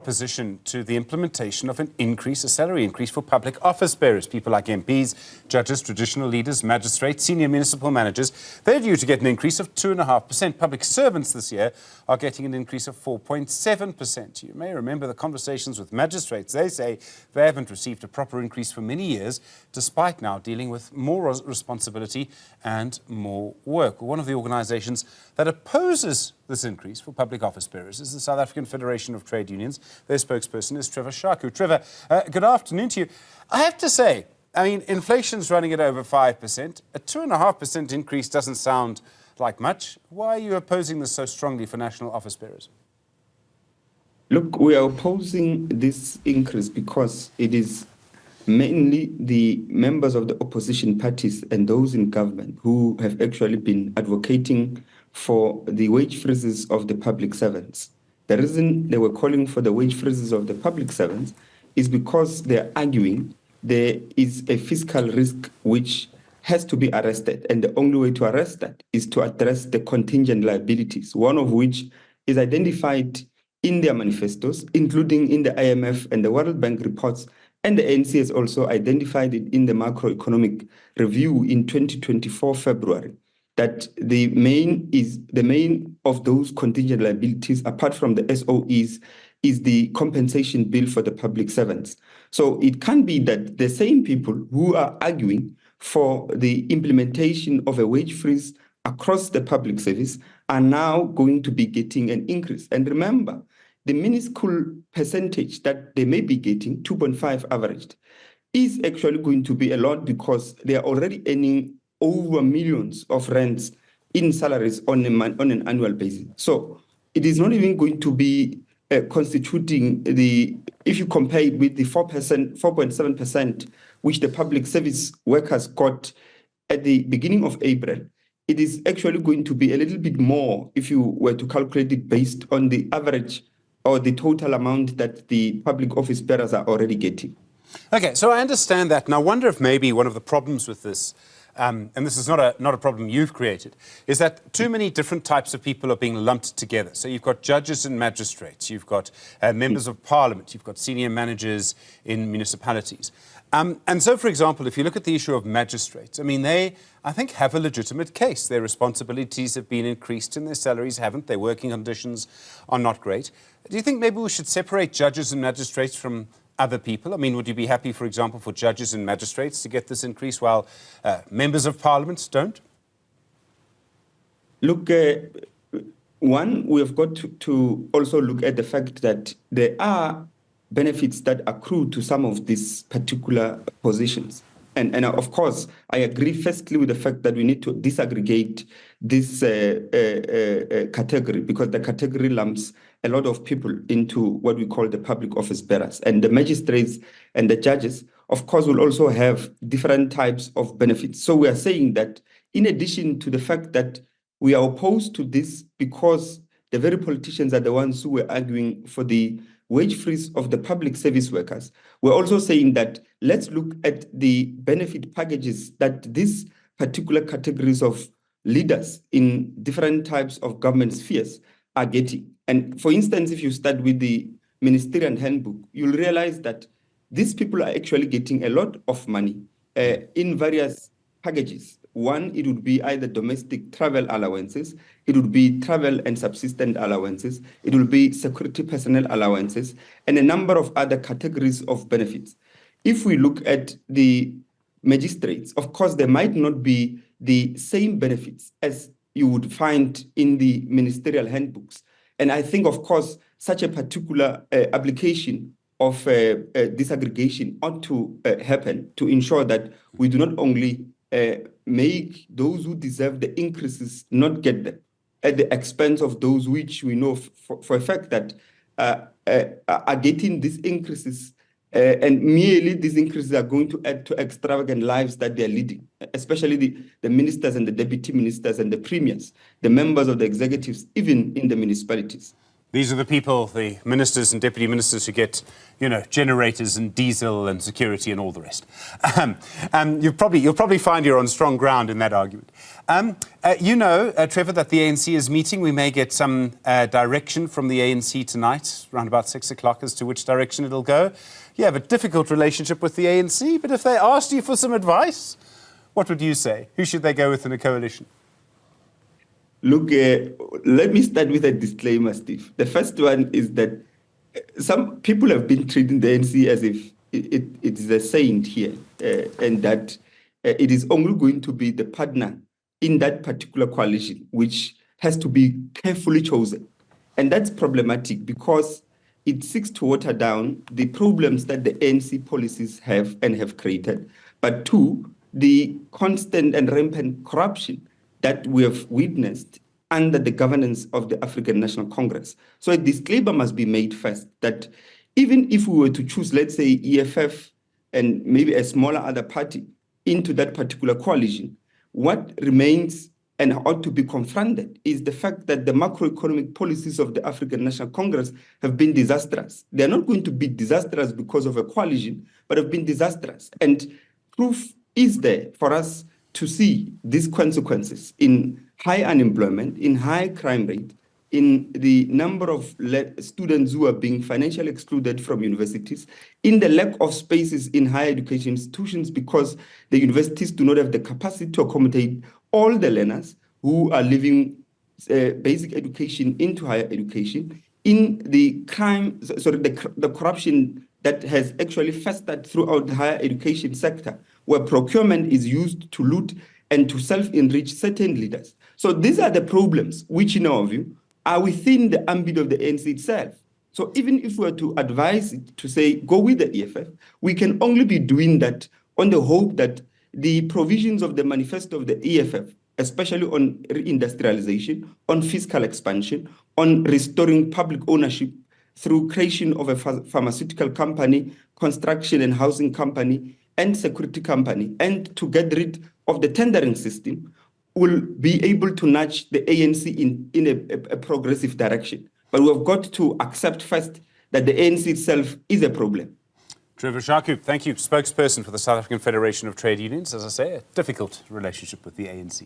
Opposition to the implementation of an increase, a salary increase for public office bearers, people like MPs, judges, traditional leaders, magistrates, senior municipal managers. They're due to get an increase of 2.5%. Public servants this year are getting an increase of 4.7%. You may remember the conversations with magistrates. They say they haven't received a proper increase for many years, despite now dealing with more responsibility and more work. One of the organisations that opposes this increase for public office bearers is the South African Federation of Trade Unions. Their spokesperson is Trevor Shaku. Trevor, good afternoon to you. I have to say, I mean, inflation's running at over 5%. A 2.5% increase doesn't sound like much. Why are you opposing this so strongly for national office bearers? Look, we are opposing this increase because it is mainly the members of the opposition parties and those in government who have actually been advocating for the wage freezes of the public servants. The reason they were calling for the wage freezes of the public servants is because they're arguing there is a fiscal risk which has to be arrested. And the only way to arrest that is to address the contingent liabilities, one of which is identified in their manifestos, including in the IMF and the World Bank reports. And the ANC has also identified it in the macroeconomic review in 2024 February. That the main of those contingent liabilities, apart from the SOEs, is the compensation bill for the public servants. So it can be that the same people who are arguing for the implementation of a wage freeze across the public service are now going to be getting an increase. And remember, the minuscule percentage that they may be getting, 2.5 averaged, is actually going to be a lot because they are already earning over millions of rands in salaries on an annual basis. So it is not even going to be constituting if you compare it with the 4.7%, which the public service workers got at the beginning of April, it is actually going to be a little bit more if you were to calculate it based on the average or the total amount that the public office bearers are already getting. Okay, so I understand that. And I wonder if maybe one of the problems with this, and this is not a problem you've created, is that too many different types of people are being lumped together. So you've got judges and magistrates, you've got members of parliament, you've got senior managers in municipalities. And so, for example, if you look at the issue of magistrates, I mean, they, I think, have a legitimate case. Their responsibilities have been increased and their salaries haven't. Their working conditions are not great. Do you think maybe we should separate judges and magistrates from other people? I mean, would you be happy, for example, for judges and magistrates to get this increase while members of parliament don't? Look, one, we have got to also look at the fact that there are benefits that accrue to some of these particular positions. And of course, I agree firstly with the fact that we need to disaggregate this category because the category lumps a lot of people into what we call the public office bearers. And the magistrates and the judges, of course, will also have different types of benefits. So we are saying that in addition to the fact that we are opposed to this because the very politicians are the ones who were arguing for the wage freeze of the public service workers, we're also saying that let's look at the benefit packages that these particular categories of leaders in different types of government spheres are getting. And for instance, if you start with the ministerial handbook, you'll realize that these people are actually getting a lot of money in various packages. One, it would be either domestic travel allowances, it would be travel and subsistence allowances, it will be security personnel allowances, and a number of other categories of benefits. If we look at the magistrates, of course, there might not be the same benefits as you would find in the ministerial handbooks. And I think, of course, such a particular application of disaggregation ought to happen to ensure that we do not only make those who deserve the increases not get them at the expense of those which we know for a fact that are getting these increases and merely these increases are going to add to extravagant lives that they're leading, especially the ministers and the deputy ministers and the premiers, the members of the executives, even in the municipalities. These are the people, the ministers and deputy ministers who get, generators and diesel and security and all the rest. You'll probably find you're on strong ground in that argument. Trevor, that the ANC is meeting. We may get some direction from the ANC tonight, around about 6 o'clock, as to which direction it'll go. You have a difficult relationship with the ANC, but if they asked you for some advice, what would you say? Who should they go with in a coalition? Look, let me start with a disclaimer, Steve. The first one is that some people have been treating the ANC as if it is a saint here, and that it is only going to be the partner in that particular coalition, which has to be carefully chosen. And that's problematic because it seeks to water down the problems that the ANC policies have and have created, but two, the constant and rampant corruption that we have witnessed under the governance of the African National Congress. So a disclaimer must be made first that even if we were to choose, let's say, EFF and maybe a smaller other party into that particular coalition, what remains and ought to be confronted is the fact that the macroeconomic policies of the African National Congress have been disastrous. They're not going to be disastrous because of a coalition, but have been disastrous. And proof is there for us to see these consequences in high unemployment, in high crime rate, in the number of students who are being financially excluded from universities, in the lack of spaces in higher education institutions because the universities do not have the capacity to accommodate all the learners who are leaving basic education into higher education, in the the corruption that has actually festered throughout the higher education sector, where procurement is used to loot and to self-enrich certain leaders. So these are the problems which, in our view, are within the ambit of the ANC itself. So even if we were to advise it to say, go with the EFF, we can only be doing that on the hope that the provisions of the manifesto of the EFF, especially on reindustrialization, on fiscal expansion, on restoring public ownership through creation of a pharmaceutical company, construction and housing company, and security company, and to get rid of the tendering system, will be able to nudge the ANC in a progressive direction. But we've got to accept first that the ANC itself is a problem. Trevor Shaku, thank you. Spokesperson for the South African Federation of Trade Unions. As I say, a difficult relationship with the ANC.